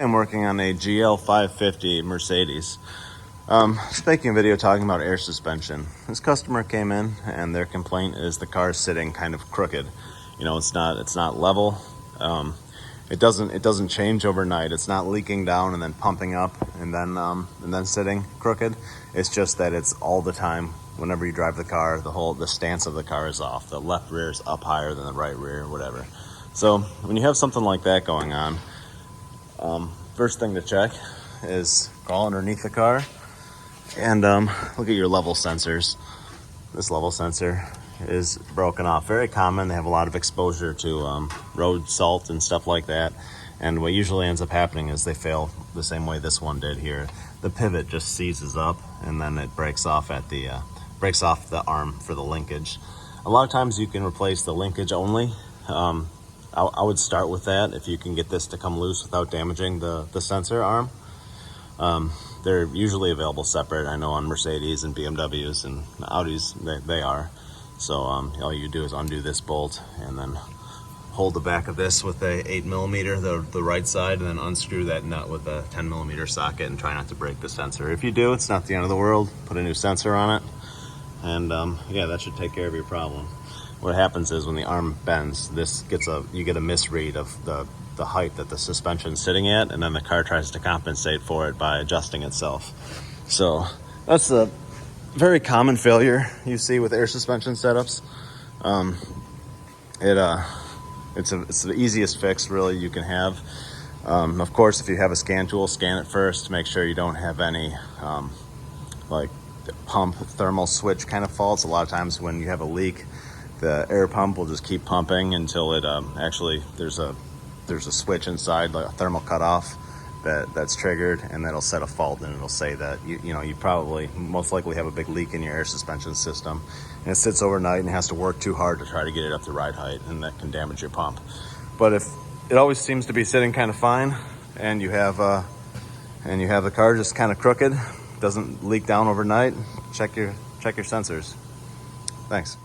I'm working on a GL550 Mercedes. Just making a video talking about air suspension. This customer came in and their complaint is the car is sitting kind of crooked. You know, it's not level. It doesn't change overnight. It's not leaking down and then pumping up and then sitting crooked. It's just that it's all the time. Whenever you drive the car, the stance of the car is off. The left rear is up higher than the right rear, whatever. So when you have something like that going on, first thing to check is crawl underneath the car and look at your level sensors. This level sensor is broken off. Very common. They have a lot of exposure to road salt and stuff like that. And what usually ends up happening is they fail the same way this one did here. The pivot just seizes up and then it breaks off at the breaks off the arm for the linkage. A lot of times you can replace the linkage only. I would start with that if you can get this to come loose without damaging the sensor arm. They're usually available separate. I know on Mercedes and BMWs and Audis they are. So all you do is undo this bolt and then hold the back of this with a 8mm, the right side, and then unscrew that nut with a 10mm socket and try not to break the sensor. If you do, it's not the end of the world. Put a new sensor on it, and yeah, that should take care of your problem. What happens is when the arm bends, you get a misread of the height that the suspension's sitting at, and then the car tries to compensate for it by adjusting itself. So that's a very common failure you see with air suspension setups. It's the easiest fix really you can have. Of course, if you have a scan tool, scan it first to make sure you don't have any like pump thermal switch kind of faults. A lot of times when you have a leak, the air pump will just keep pumping until it actually there's a switch inside, like a thermal cutoff that's triggered, and that'll set a fault, and it'll say that you probably most likely have a big leak in your air suspension system, and it sits overnight and has to work too hard to try to get it up to ride height, and that can damage your pump. But if it always seems to be sitting kind of fine, and you have the car just kind of crooked, doesn't leak down overnight, check your sensors. Thanks.